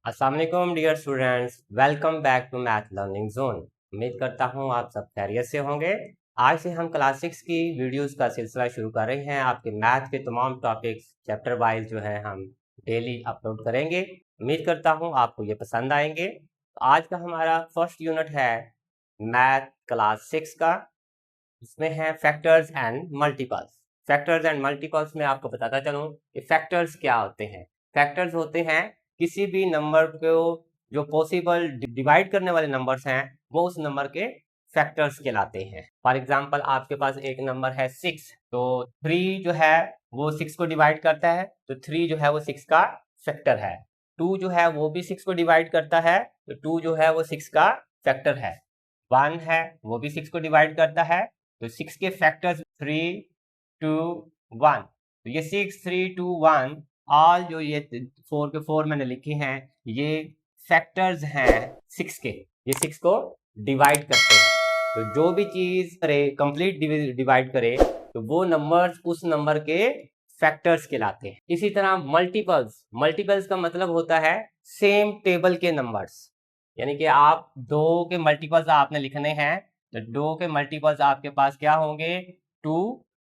अस्सलाम वालेकुम dear students, welcome back to math learning zone. उम्मीद करता हूँ आप सब खैरियत से होंगे। आज से हम क्लास 6 की वीडियोस का सिलसिला शुरू कर रहे हैं। आपके मैथ के तमाम टॉपिक्स चैप्टर वाइज जो है हम डेली अपलोड करेंगे। उम्मीद करता हूँ आपको ये पसंद आएंगे। तो आज का हमारा फर्स्ट यूनिट है मैथ क्लास 6 का। इसमें है factors and multiples. Factors and multiples में आपको बताता चलूँ कि फैक्टर्स क्या होते हैं। फैक्टर्स होते हैं किसी भी नंबर को जो पॉसिबल डिवाइड करने वाले नंबर्स हैं वो उस नंबर के फैक्टर्स कहलाते हैं। फॉर एग्जांपल आपके पास एक नंबर है 6, तो 3 जो है वो 6 को डिवाइड करता है, तो 3 जो है वो 6 का फैक्टर है। 2 जो है वो भी 6 को डिवाइड करता है, तो 2 जो है वो 6 का फैक्टर है। 1 है वो भी 6 को डिवाइड करता है, तो 6 के फैक्टर्स 3, 2, 1। तो ये 6, 3, 2, 1 ऑल जो ये 4 के 4 मैंने लिखे हैं ये फैक्टर्स हैं 6 के। ये 6 को डिवाइड करते हैं। तो जो भी चीज करे कंप्लीट डिवाइड करे तो वो नंबर्स उस नंबर के फैक्टर्स कहलाते हैं। इसी तरह मल्टीपल्स, मल्टीपल्स का मतलब होता है सेम टेबल के नंबर्स। यानी कि आप 2 के मल्टीपल्स आपने लिखने हैं, तो 2 के मल्टीपल्स आपके पास क्या होंगे? 2,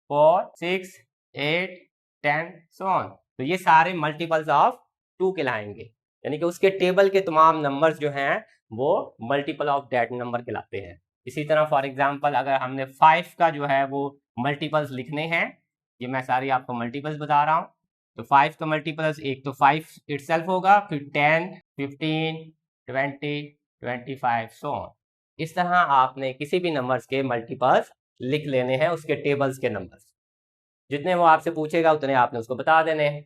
4, 6, 8, 10 सो ऑन। तो ये सारे मल्टीपल्स ऑफ 2 कहलाएंगे। यानी कि उसके टेबल के तमाम नंबर्स जो हैं वो मल्टीपल ऑफ दैट नंबर कहलाते हैं। इसी तरह फॉर एग्जांपल अगर हमने 5 का जो है वो मल्टीपल्स लिखने हैं, ये मैं सारी आपको मल्टीपल्स बता रहा हूँ। तो 5 का मल्टीपल्स एक तो 5 इटसेल्फ होगा, फिर 10, 15, 20, 25 सो ऑन। इस तरह आपने किसी भी नंबर्स के मल्टीपल्स लिख लेने हैं, उसके टेबल्स के नंबर्स जितने वो आपसे पूछेगा उतने आपने उसको बता देने हैं।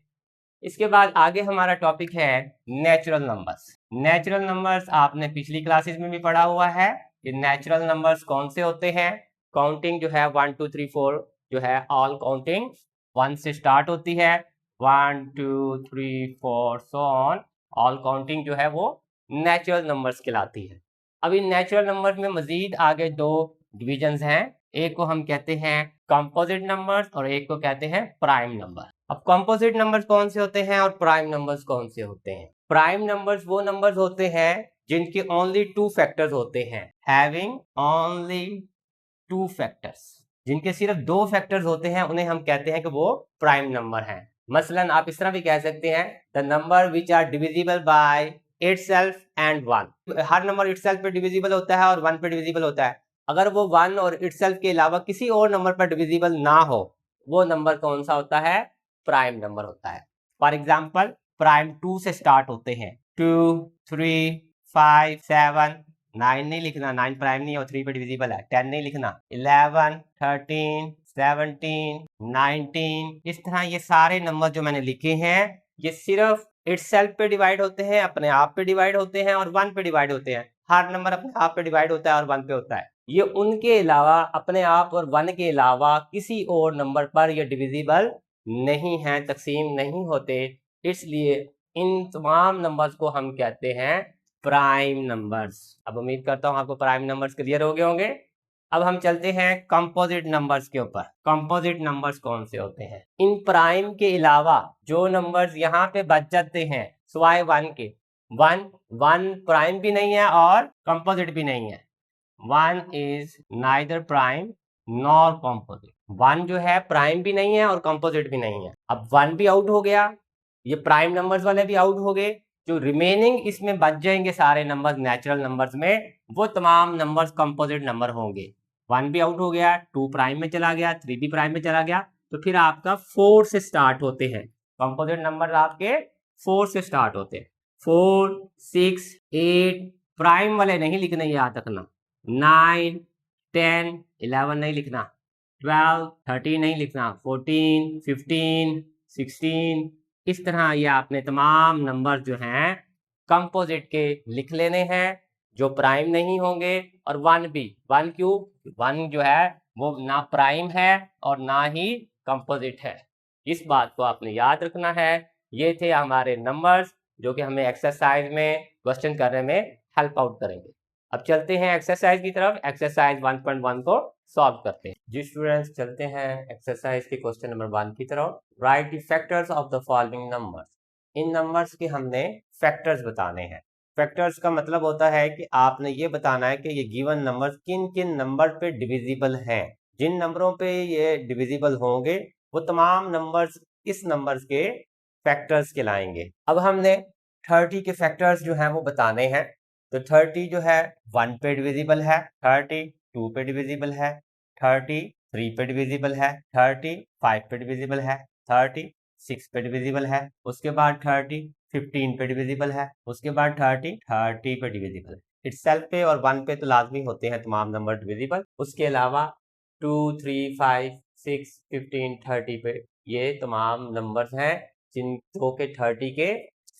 इसके बाद आगे हमारा टॉपिक है नेचुरल नंबर्स। नेचुरल नंबर्स आपने पिछली क्लासेस में भी पढ़ा हुआ है कि नेचुरल नंबर्स कौन से होते हैं। काउंटिंग जो है 1 2 3 4 जो है ऑल काउंटिंग 1 से स्टार्ट होती है। 1 2 3 4 सो ऑन ऑल काउंटिंग जो है वो नेचुरल नंबर्स कहलाती है। अब इन नेचुरल नंबर्स में मजीद आगे 2 डिविजन्स हैं। एक को हम कहते हैं कंपोजिट नंबर्स और एक को कहते हैं प्राइम नंबर। अब कंपोजिट नंबर्स कौन से होते हैं और प्राइम नंबर्स कौन से होते हैं? प्राइम नंबर्स वो नंबर्स होते हैं जिनके ओनली 2 फैक्टर्स होते हैं, हैविंग ओनली 2 फैक्टर्स। जिनके सिर्फ 2 फैक्टर्स होते हैं उन्हें हम कहते हैं कि वो प्राइम नंबर हैं। मसलन आप इस तरह भी कह सकते हैं the number which are divisible by itself and 1। हर नंबर इटसेल्फ पे डिविजिबल होता है और 1 पे डिविजिबल होता है। अगर वो 1 और इटसेल्फ के अलावा किसी और नंबर पर डिविजिबल ना हो, वो नंबर कौन सा होता है? प्राइम नंबर होता है। फॉर एग्जाम्पल प्राइम 2 से स्टार्ट होते हैं, 2, 3, 5, 7, 9 नहीं लिखना, 9 प्राइम नहीं और 3 पे डिविजिबल है। 10 नहीं लिखना, 11, 13, 17, 19। इस तरह ये सारे नंबर जो मैंने लिखे हैं ये सिर्फ इटसेल्फ पे डिवाइड होते हैं, अपने आप पे डिवाइड होते हैं और 1 पे डिवाइड होते हैं। हर नंबर अपने आप पे डिवाइड होता है और 1 पे होता है। ये उनके अलावा, अपने आप और 1 के अलावा किसी और नंबर पर ये डिविजिबल नहीं है, तकसीम नहीं होते। इसलिए इन तमाम नंबर्स को हम कहते हैं प्राइम नंबर्स। अब उम्मीद करता हूं आपको प्राइम नंबर्स क्लियर हो गए होंगे। अब हम चलते हैं कंपोजिट नंबर्स के ऊपर। कंपोजिट नंबर्स कौन से होते हैं? इन प्राइम के अलावा जो नंबर्स यहाँ पे बच जाते हैं सिवाय 1 के, 1 प्राइम भी नहीं है और कंपोजिट भी नहीं है। 1 is neither prime nor composite. 1 जो है प्राइम भी नहीं है और कंपोजिट भी नहीं है। अब 1 भी आउट हो गया, ये प्राइम नंबर्स वाले भी आउट हो गए। जो रिमेनिंग इसमें बच जाएंगे सारे नंबर्स नेचुरल नंबर्स में, वो तमाम नंबर्स कंपोजिट नंबर होंगे। 1 भी आउट हो गया, 2 प्राइम में चला गया, 3 भी प्राइम में चला गया, तो फिर आपका 4 से स्टार्ट होते हैं। कंपोजिट नंबर आपके 4 से स्टार्ट होते हैं। 4, 6, 8 प्राइम वाले नहीं लिखने, याद रखना। 9, 10, 11 नहीं लिखना, 12, 13 नहीं लिखना, 14, 15, 16। इस तरह ये आपने तमाम नंबर जो हैं कंपोजिट के लिख लेने हैं जो प्राइम नहीं होंगे। और 1 भी, 1 क्यों? 1 जो है वो ना प्राइम है और ना ही कंपोजिट है। इस बात को आपने याद रखना है। ये थे हमारे नंबर्स जो कि हमें एक्सरसाइज में क्वेश्चन करने में हेल्प आउट करेंगे। अब चलते हैं एक्सरसाइज की तरफ। एक्सरसाइज 1.1 को सॉल्व करते हैं। जी स्टूडेंट्स, चलते हैं एक्सरसाइज के क्वेश्चन नंबर 1 की तरफ। Right the factors of the following numbers. In numbers के हमने फैक्टर्स बताने हैं। फैक्टर्स का मतलब होता है कि आपने ये बताना है कि ये गिवन नंबर्स किन किन नंबर पे डिविजिबल हैं। जिन नंबरों पे ये डिविजिबल होंगे वो तमाम नंबर्स इस नंबर्स के फैक्टर्स कहलाएंगे। अब हमने 30 के फैक्टर्स जो हैं वो बताने हैं। तो 30 जो है 1 पे डिविजिबल है, 30 2 पे डिविजिबल है, 30 3 पे डिविजिबल है, 30 5 पे डिविजिबल है, 30 6 पे डिविजिबल है, उसके बाद 30 15 पे डिविजिबल है, उसके बाद 30 पे डिविजिबल है। इटसेल्फ पे और 1 पे तो लाजमी होते हैं तमाम नंबर डिविजिबल। उसके अलावा 2 3 5 6 15 30 पे ये तमाम नंबर्स हैं जिन जो के 30 के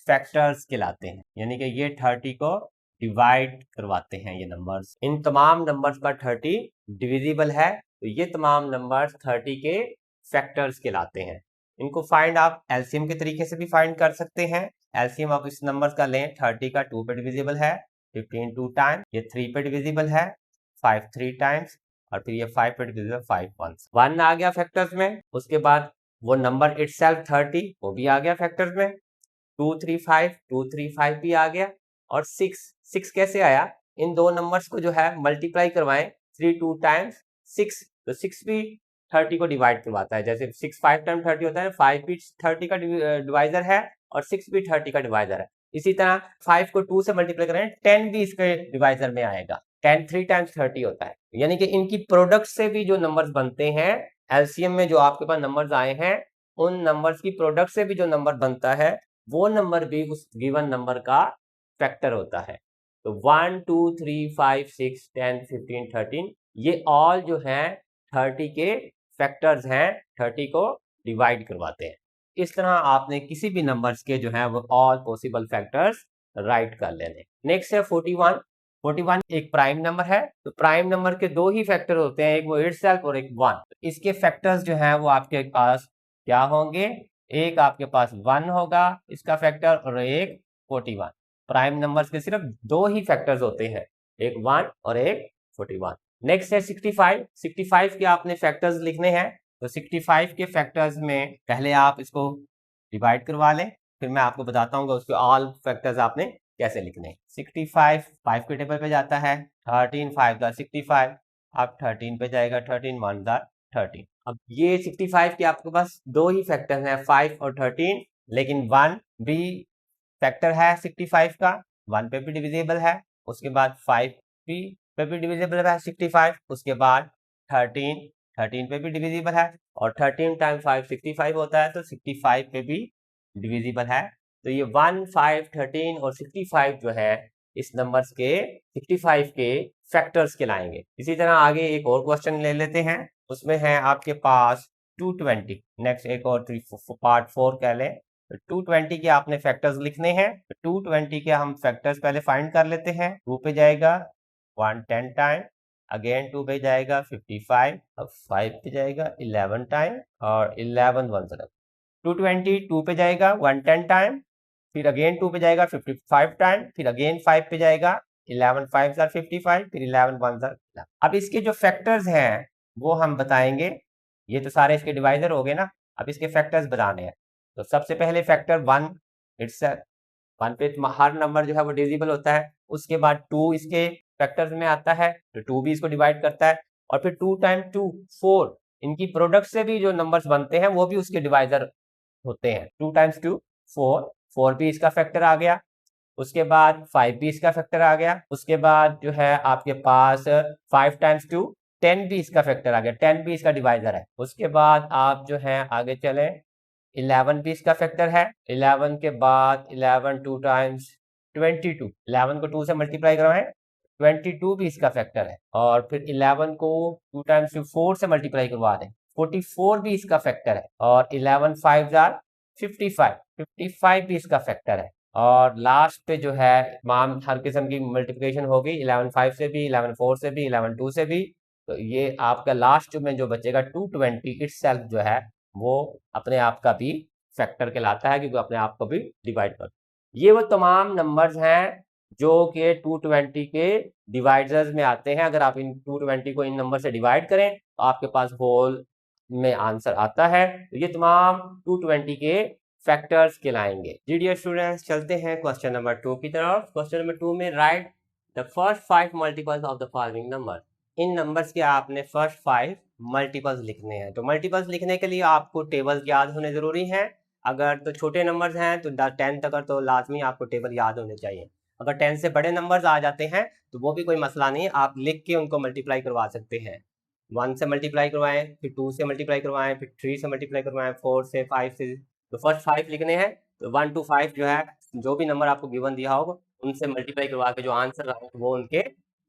फैक्टर्स कहलाते हैं, यानी कि ये 30 को डिवाइड करवाते हैं। ये नंबर्स, इन तमाम नंबर्स का 30 डिविजिबल है, तो ये तमाम नंबर्स 30 के फैक्टर्स कहलाते हैं। इनको फाइंड आप एलसीएम के तरीके से भी फाइंड कर सकते हैं। एलसीएम आप इस नंबर्स का लें, 30 का 2 पे डिविजिबल है, 15 2 टाइम, ये 3 पे डिविजिबल है, 5 3 टाइम्स, और फिर ये 5 पे डिविजिबल 5 वंस। 1 आ गया फैक्टर्स में, उसके बाद वो नंबर इटसेल्फ 30 वो भी आ गया फैक्टर्स में, 235 भी आ गया, और 6 कैसे आया? इन दो नंबर्स को जो है मल्टीप्लाई करवाएं, 3 2 टाइम्स 6, तो 6 भी 30 को डिवाइड करवाता है। जैसे 6 5 टाइम 30 होता है, 5 भी 30 का डिवाइजर है और 6 भी 30 का डिवाइजर है। इसी तरह 5 को 2 से मल्टीप्लाई करें, 10 भी इसके डिवाइजर में आएगा। 10 3 टाइम्स 30 होता है। यानी कि इनकी प्रोडक्ट से भी जो नंबर्स बनते हैं, एलसीएम में जो आपके पास नंबर्स आए हैं, उन नंबर्स की प्रोडक्ट से भी जो नंबर बनता है वो नंबर भी उस गिवन नंबर का फैक्टर होता है। तो 1 2 3 5 6 10 15 13 ये ऑल जो हैं 30 के फैक्टर्स हैं, 30 को डिवाइड करवाते हैं। इस तरह आपने किसी भी नंबर्स के जो है वो ऑल पॉसिबल फैक्टर्स राइट कर लेने। नेक्स्ट है 41। 41 एक प्राइम नंबर है, तो प्राइम नंबर के दो ही फैक्टर होते हैं, एक वो इटसेल्फ और एक 1। इसके फैक्टर्स जो है वो आपके पास क्या होंगे? एक आपके पास 1 होगा इसका फैक्टर, और एक 41। प्राइम नंबर्स के सिर्फ दो ही फैक्टर्स होते हैं, एक 1 और एक 41। नेक्स्ट है 65। 65 के आपने फैक्टर्स लिखने हैं, तो 65 के फैक्टर्स में पहले आप इसको डिवाइड करवा लें, फिर मैं आपको बताता हूँ उसके ऑल फैक्टर्स आपने कैसे लिखने हैं। 65 5 के टेबल पे जाता है, 13 5 दा 65, अब 13 पे जाएगा, 13 1 दा 13। अब ये 65 के आपके पास दो ही फैक्टर हैं, 5 और 13, लेकिन 1 भी फैक्टर है 65 का, 1 पे भी डिविजिबल है, उसके बाद 5 भी पे भी डिविजिबल है 65, उसके बाद 13 पे भी डिविजिबल है, और 13 टाइम 5 65 होता है, तो 65 पे भी डिविजिबल है। तो ये 1 5 13 और 65 जो है इस नंबर्स के 65 के फैक्टर्स कहलाएंगे। इसी तरह आगे एक और क्वेश्चन ले लेते हैं, उसमें है आपके पास 220। नेक्स्ट एक और पार्ट 4 कह लें, तो 220 के आपने फैक्टर्स लिखने हैं। तो 220 के हम फैक्टर्स पहले फाइंड कर लेते हैं। 2 पे जाएगा 1 10 टाइम, अगेन 2 पे जाएगा 55, अब 5 पे जाएगा 11 टाइम, और 11 1 0। 220 2 पे जाएगा 110 टाइम, फिर अगेन 2 पे जाएगा 55 टाइम, फिर अगेन 5 पे जाएगा 11 5 55, फिर 11 1 11। अब इसके जो फैक्टर्स हैं वो हम बताएंगे। ये तो सारे इसके डिवाइजर हो गए ना, अब इसके फैक्टर्स बताने हैं। तो सबसे पहले फैक्टर 1, इट्स 1 पे हर नंबर जो है वो डिविजिबल होता है। उसके बाद 2 इसके फैक्टर्स में आता है, तो 2 भी इसको डिवाइड करता है, और फिर 2 टाइम 2 4, इनकी प्रोडक्ट से भी जो नंबर्स बनते हैं वो भी उसके डिवाइजर होते हैं। 2 टाइम्स 2 4, 4 भी इसका फैक्टर आ गया, उसके बाद 5 भी इसका फैक्टर आ गया, उसके बाद जो है आपके पास 5 टाइम्स 2 10 भी इसका फैक्टर आ गया, 10 भी इसका डिवाइजर है। उसके बाद आप जो है आगे चले, 11 भी इसका फैक्टर है, 11 के बाद 11 2 टाइम्स 22, 11 को 2 से मल्टीप्लाई करवाएं, 22 भी इसका फैक्टर है, और फिर 11 को 2 टाइम्स 4 से मल्टीप्लाई करवा दें, 44 भी इसका फैक्टर है, और 11 5 जार 55, 55 भी इसका फैक्टर है। और लास्ट पे जो है तमाम हर किस्म की मल्टीप्लिकेशन होगी, 11 5 से भी, 11 4 से भी, 11 2 से भी, तो ये आपका लास्ट में जो बचेगा 220 इटसेल्फ जो है वो अपने आप का भी फैक्टर कहलाता है, क्योंकि अपने आप को भी डिवाइड कर। ये वो तमाम नंबर्स हैं जो कि 220 के डिवाइजर्स में आते हैं। अगर आप इन 220 को इन नंबर से डिवाइड करें तो आपके पास होल में आंसर आता है। तो ये तमाम 220 के फैक्टर्स कहलाएंगे। जी डियर स्टूडेंट्स, चलते हैं क्वेश्चन नंबर 2 की तरफ। क्वेश्चन नंबर 2 में right the first 5 multiples of the following number. In numbers के आपने फर्स्ट 5 मल्टीपल्स लिखने हैं। तो मल्टीपल्स लिखने के लिए आपको टेबल याद होने जरूरी है। अगर तो छोटे नंबर्स हैं तो 10 तक तो लाजमी आपको टेबल याद होने चाहिए। अगर 10 से बड़े नंबर्स आ जाते हैं तो वो भी कोई मसला नहीं, आप लिख के उनको मल्टीप्लाई करवा सकते हैं। 1 से मल्टीप्लाई करवाएं, फिर 2 से मल्टीप्लाई करवाएं, फिर 3 से मल्टीप्लाई करवाएं, 4 से, 5 से। तो फर्स्ट 5 लिखने हैं, तो 1 to 5 जो है, जो भी नंबर आपको गिवन दिया होगा उनसे मल्टीप्लाई करवा के जो आंसर आएंगे वो उनके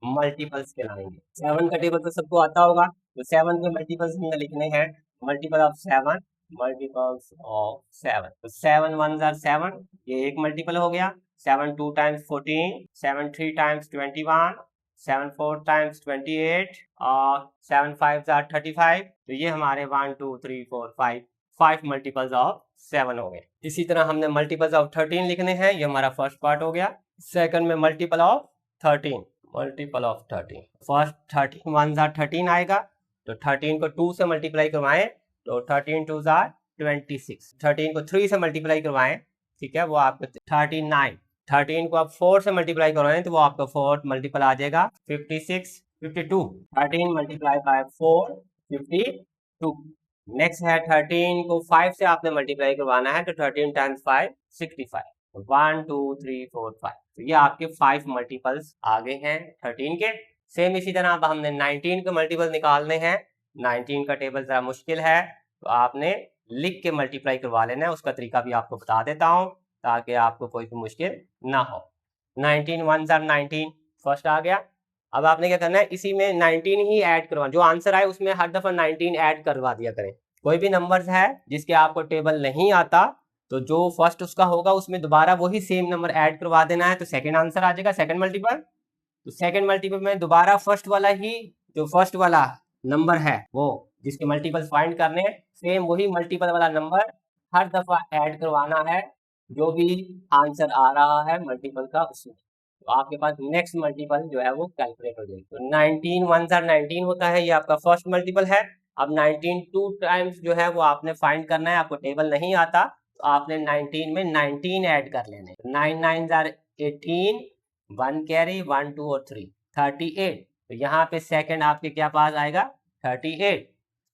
मल्टीपल्स कहलाएंगे। 7 का टेबल तो सबको आता होगा, तो 7 के मल्टीपल्स हमने लिखने हैं। मल्टीपल ऑफ 7, मल्टीपल्स ऑफ 7, तो 7 1 आर 7, ये एक मल्टीपल हो गया। 7 2 टाइम्स 14, 7 3 टाइम्स 21, 7 4 टाइम्स 28 और 7 5 आर 35। तो ये हमारे 1 2 3 4 5 मल्टीपल्स ऑफ 7 हो गए। इसी तरह हमने मल्टीपल्स ऑफ 13 लिखने हैं, ये हमारा फर्स्ट पार्ट हो गया। सेकंड में multiple of 13, multiple of 13, first 13 1 or 13 आएगा, तो 13 को 2 से मल्टीप्लाई करवाएं तो 13 2 आर 26। 13 को 3 से मल्टीप्लाई करवाएं, ठीक है, वो आपको 39। 13 को आप 4 से मल्टीप्लाई करवाएं तो वो आपका 4 मल्टीपल आ जाएगा 56 52। 13 मल्टीप्लाई बाय 4 52। नेक्स्ट है 13 को 5 से आपने मल्टीप्लाई करवाना है, तो 13 टाइम्स 5 65। 1 2 3 4 5, तो ये आपके 5 मल्टीपल्स आ गए हैं 13 के। सेम इसी तरह अब हमने 19 के मल्टीपल निकालने हैं। 19 का टेबल जरा मुश्किल है, तो आपने लिख के मल्टीप्लाई करवा लेना है। उसका तरीका भी आपको बता देता हूँ ताकि आपको कोई भी मुश्किल ना हो। 19 1 आर 19, फर्स्ट आ गया। अब आपने क्या करना है, इसी में 19 ही ऐड करवा, जो आंसर आए उसमें हर दफा 19 ऐड करवा दिया करें। कोई भी नंबर्स है जिसके आपको टेबल नहीं आता, तो जो फर्स्ट उसका होगा उसमें दोबारा वही सेम नंबर ऐड करवा देना है, तो सेकंड आंसर आ जाएगा, सेकंड मल्टीपल। तो सेकंड मल्टीपल में दोबारा फर्स्ट वाला ही, जो फर्स्ट वाला नंबर है वो जिसके मल्टीपल फाइंड करने हैं, सेम वही मल्टीपल वाला नंबर हर दफा ऐड करवाना है जो भी आंसर आ रहा है मल्टीपल का उसमें। तो आपके पास नेक्स्ट मल्टीपल जो है वो कैलकुलेट हो जाएगी। तो 19 1 आर 19 होता है, ये आपका फर्स्ट मल्टीपल है। अब 19 2 टाइम्स जो है वो आपने फाइंड करना है। आपको टेबल नहीं आता तो आपने 19 में 19 ऐड कर लेने। 9 9 आर 18, 1 कैरी 1 2 और 3 38। तो यहाँ पे सेकंड आपके क्या पास आएगा 38।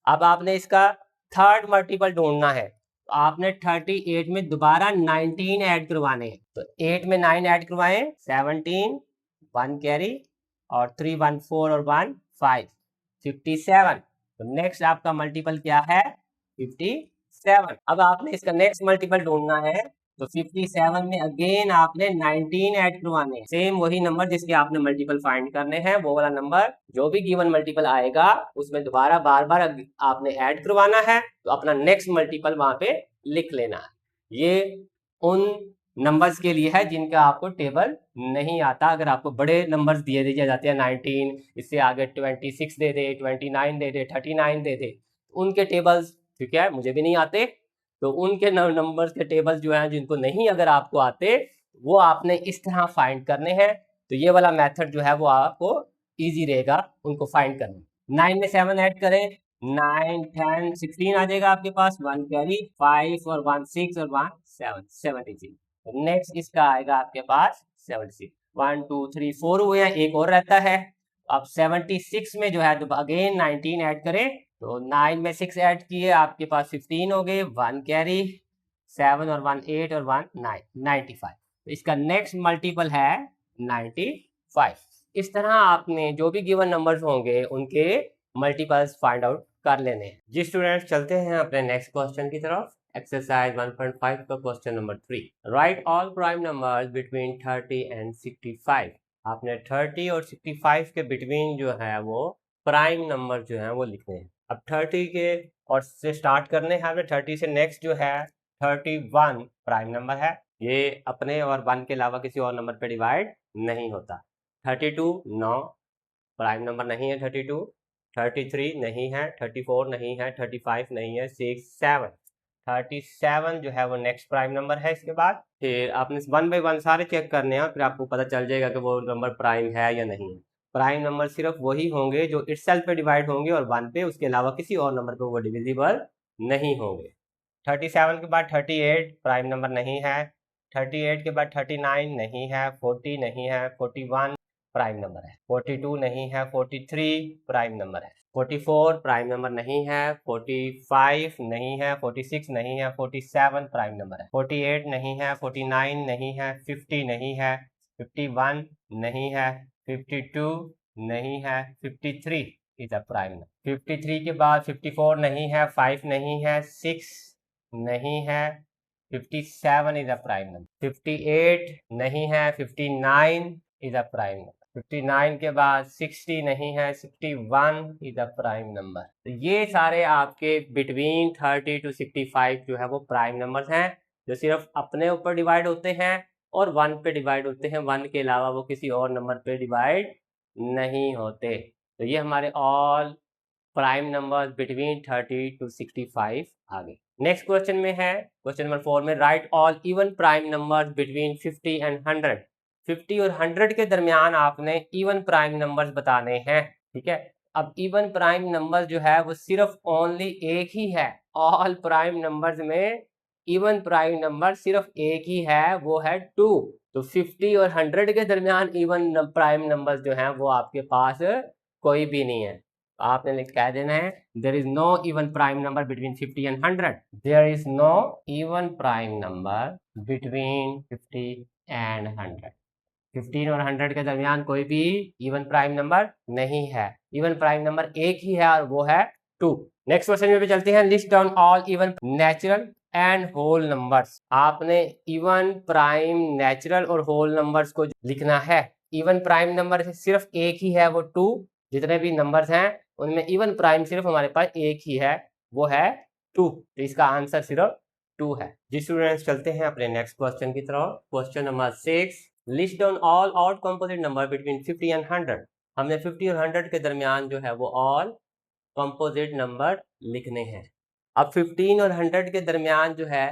अब आपने इसका थर्ड मल्टीपल ढूंढना है, तो आपने 38 में दोबारा 19 ऐड करवाने हैं। तो 8 में 9 ऐड करवाएं, 17, 1 कैरी और 3 1 4 और 1 5 57। तो नेक्स्ट आपका मल्टीपल क्या है 57। अब आपने इसका नेक्स्ट मल्टीपल ढूंढना है, तो 57 में अगेन आपने 19 ऐड करवाने हैं। सेम वही नंबर जिसके आपने मल्टीपल फाइंड करने हैं, वो वाला नंबर जो भी गिवन मल्टीपल आएगा उसमें दोबारा बार बार आपने ऐड करवाना है, तो अपना नेक्स्ट मल्टीपल वहां पे लिख लेना है। ये उन नंबर्स के लिए है जिनका आपको टेबल नहीं आता। अगर आपको बड़े नंबर्स दिए जाते हैं 19, इससे आगे 26 दे दे, 29 दे दे, 39 दे दे, उनके टेबल्स ठीक है मुझे भी नहीं आते, तो उनके नंबर्स के टेबल जो हैं जिनको नहीं अगर आपको आते, वो आपने इस तरह फाइंड करने हैं। तो ये वाला मेथड जो है वो आपको इजी रहेगा उनको फाइंड करना। 9 में 7 ऐड करें, 9 10 16 आ जाएगा आपके पास, 1 कैरी 5 और 1 6 और 1 7 76। तो नेक्स्ट इसका आएगा आपके पास 76। 1 2 3 4 हुए हैं, एक और रहता है। अब 76 में जो है तो अगेन 19 ऐड करें, तो 9 में 6 ऐड किए आपके पास 15 हो गए, 1 कैरी 7 और 1 8 और 1 9 95। तो इसका नेक्स्ट मल्टीपल है 95। इस तरह आपने जो भी गिवन नंबर्स होंगे उनके मल्टीपल्स फाइंड आउट कर लेने हैं। जी स्टूडेंट्स, चलते हैं अपने नेक्स्ट क्वेश्चन की तरफ। एक्सरसाइज 1.5 का question number 3, right all prime numbers between 30 and 65। आपने 30 और 65 के बिटवीन जो है वो प्राइम नंबर जो है वो लिखने हैं। अब 30 के और से स्टार्ट करने हैं हमें। 30 से नेक्स्ट जो है 31 प्राइम नंबर है, ये अपने और 1 के अलावा किसी और नंबर पे डिवाइड नहीं होता। 32 9 प्राइम नंबर नहीं है। 32 33 नहीं है, 34 नहीं है, 35 नहीं है, 6 7 37 जो है वो नेक्स्ट प्राइम नंबर है। इसके बाद फिर आपने 1 बाई 1 सारे चेक करने हैं, फिर आपको पता चल जाएगा कि वो नंबर प्राइम है या नहीं है। प्राइम नंबर सिर्फ वही होंगे जो इटसेल्फ पे डिवाइड होंगे और 1 पे, उसके अलावा किसी और नंबर पे वो डिविजिबल नहीं होंगे। 37 के बाद 38 प्राइम नंबर नहीं है, 38 के बाद 39 नहीं है, 40 नहीं है, 41 प्राइम नंबर है, 42 नहीं है, 43 प्राइम नंबर है, 44 प्राइम नंबर नहीं है, 45 नहीं है, 46 नहीं है, 47 प्राइम नंबर है, 48 नहीं है, 49 नहीं है, 50 नहीं है, 51 नहीं है, 52 नहीं है, 53 इज अ प्राइम नंबर। 53 के बाद 54 नहीं है, 5 नहीं है, 6 नहीं है, 57 इज अ प्राइम नंबर। 58 नहीं है, 59 इज अ प्राइम नंबर। 59 के बाद 60 नहीं है, 61 इज अ प्राइम नंबर। तो ये सारे आपके बिटवीन 30 to 65 जो है वो प्राइम नंबर्स हैं, जो सिर्फ अपने ऊपर डिवाइड होते हैं और 1 पे डिवाइड होते हैं। 1 के अलावा वो किसी और नंबर पे डिवाइड नहीं होते। तो ये हमारे all prime number between 30 to 65 आ गए। नेक्स्ट क्वेश्चन में है क्वेश्चन नंबर 4 में, right all even prime numbers between 50 and 100। 50 और 100 के दरमियान आपने इवन प्राइम नंबर्स बताने हैं, ठीक है। अब इवन प्राइम नंबर जो है वो सिर्फ ओनली एक ही है। ऑल प्राइम नंबर्स में इवन प्राइम नंबर सिर्फ एक ही है, वो है 2। तो 50 और 100 के दरमियान इवन प्राइम नंबर्स जो हैं वो आपके पास कोई भी नहीं है। आपने लिख कह देना है, there is no even prime number between 50 and 100। There is no even prime number between 50 and 100। 15 और 100 के दरमियान कोई भी इवन प्राइम नंबर नहीं है। इवन प्राइम नंबर एक ही है और वो है 2। नेक्स्ट क्वेश्चन में भी चलते हैं। List down all even natural and whole numbers. आपने इवन प्राइम नेचुरल और होल नंबर्स को लिखना है। इवन प्राइम नंबर सिर्फ एक ही है, वो 2। जितने भी नंबर्स हैं उनमें इवन प्राइम सिर्फ हमारे पास एक ही है, वो है 2। तो इसका आंसर सिर्फ 2 है। जी स्टूडेंट्स, चलते हैं अपने नेक्स्ट क्वेश्चन की तरफ। Question number 6, list down all odd composite number between 50 and 100। हमने 50 और 100 के दरमियान जो है वो ऑल कंपोजिट नंबर लिखने हैं। अब 15 और 100 के दरमियान जो है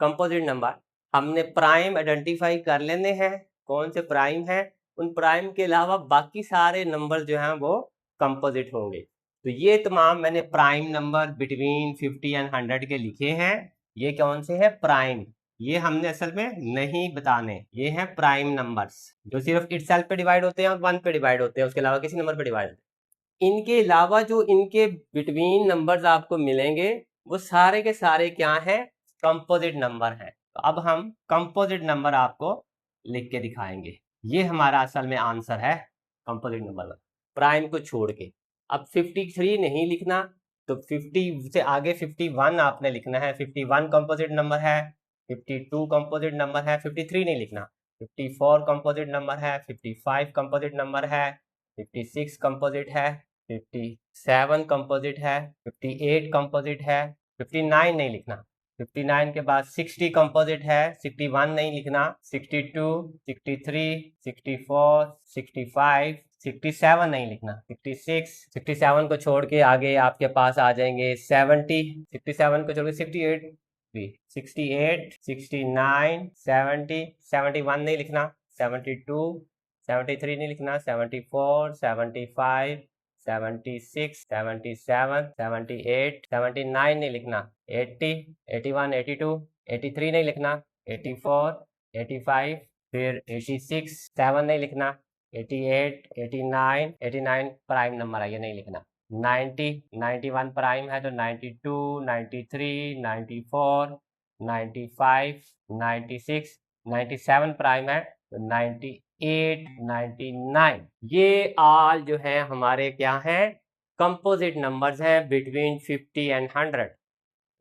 कंपोजिट नंबर हमने प्राइम आइडेंटिफाई कर लेने हैं, कौन से प्राइम है। उन प्राइम के अलावा बाकी सारे नंबर जो हैं वो कंपोजिट होंगे। तो ये तमाम मैंने प्राइम नंबर बिटवीन 50 एंड 100 के लिखे हैं। ये कौन से हैं? प्राइम। ये हमने असल में नहीं बताने, ये हैं प्राइम नंबर्स जो सिर्फ इटसेल्फ पे डिवाइड होते हैं और 1 पे डिवाइड होते हैं, उसके अलावा किसी नंबर पे डिवाइड होते हैं। इनके अलावा जो इनके बिटवीन नंबर्स आपको मिलेंगे वो सारे के सारे क्या हैं? कंपोजिट नंबर हैं। तो अब हम कंपोजिट नंबर आपको लिख के दिखाएंगे। ये हमारा असल में आंसर है कंपोजिट नंबर का, प्राइम को छोड़ के। अब 53 नहीं लिखना, तो 50 से आगे 51 आपने लिखना है। 51 कंपोजिट नंबर है, 52 कंपोजिट नंबर है, 53 नहीं लिखना। 54 कंपोजिट नंबर है, 55 कंपोजिट नंबर है, 56 कंपोजिट है, 57 कंपोजिट है, 58 कंपोजिट है, 59 नहीं लिखना। 59 के बाद 60 कंपोजिट है, 61 नहीं लिखना। 62, 63, 64, 65, 67 नहीं लिखना। 66, 67 को छोड़ के आगे आपके पास आ जाएंगे 70, 67 को छोड़ के 68 भी, 68, 69, 70, 71 नहीं लिखना। 72, 73 नहीं लिखना। 74, 75, 76, 77, 78, 79 नहीं लिखना। 80, 81, 82, 83 नहीं लिखना। 84, 85, फिर 86, 7 नहीं लिखना। 88, 89, 89 प्राइम नंबर है, ये नहीं लिखना। 90, 91 प्राइम है तो 92, 93, 94, 95, 96, 97 प्राइम है तो 98, 99। ये ऑल जो है हमारे क्या हैं? कंपोजिट नंबर्स हैं बिटवीन 50 एंड 100।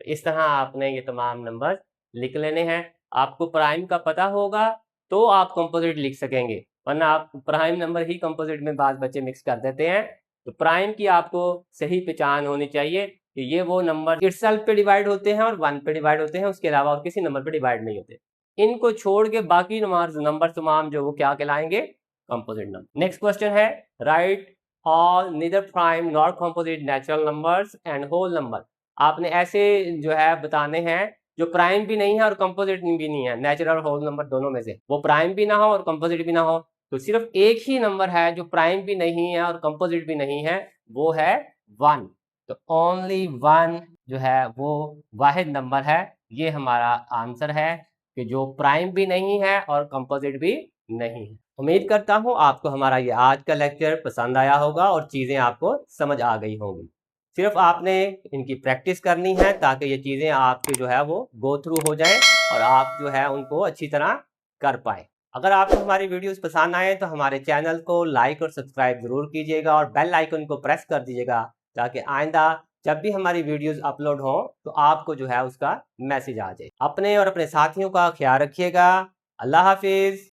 इस तरह आपने ये तमाम नंबर लिख लेने हैं। आपको प्राइम का पता होगा तो आप कंपोजिट लिख सकेंगे, वरना आप प्राइम नंबर ही कंपोजिट में बाद बच्चे मिक्स कर देते हैं। तो प्राइम की आपको सही पहचान होनी चाहिए कि ये वो नंबर इटसेल्फ पे डिवाइड होते हैं और 1 पे डिवाइड होते हैं, उसके अलावा और किसी नंबर पे डिवाइड नहीं होते। इनको छोड़ के बाकी नंबर तमाम जो वो क्या कहलाएंगे? Composite number. नेक्स्ट क्वेश्चन है, right all neither prime nor composite natural numbers and whole number. आपने ऐसे जो है बताने हैं जो प्राइम भी नहीं है और कंपोजिट भी नहीं है, नेचुरल और होल नंबर दोनों में से। वो प्राइम भी ना हो और कंपोजिट भी ना हो, तो सिर्फ एक ही नंबर है जो प्राइम भी नहीं है और कंपोजिट भी नहीं है, वो है 1। तो ओनली 1 जो है वो वाहिद नंबर है ये हमारा आंसर है कि जो प्राइम भी नहीं है और कंपोजिट भी नहीं है। उम्मीद करता हूँ आपको हमारा ये आज का लेक्चर पसंद आया होगा और चीज़ें आपको समझ आ गई होंगी। सिर्फ आपने इनकी प्रैक्टिस करनी है ताकि ये चीज़ें आपकी जो है वो गो थ्रू हो जाएं और आप जो है उनको अच्छी तरह कर पाएँ। अगर आपको हमारी वीडियोस पसंद आए तो हमारे चैनल को लाइक और सब्सक्राइब ज़रूर कीजिएगा और बेल आइकन को प्रेस कर दीजिएगा ताकि आइंदा जब भी हमारी वीडियोस अपलोड हो तो आपको जो है उसका मैसेज आ जाए। अपने और अपने साथियों का ख्याल रखिएगा। अल्लाह हाफिज़।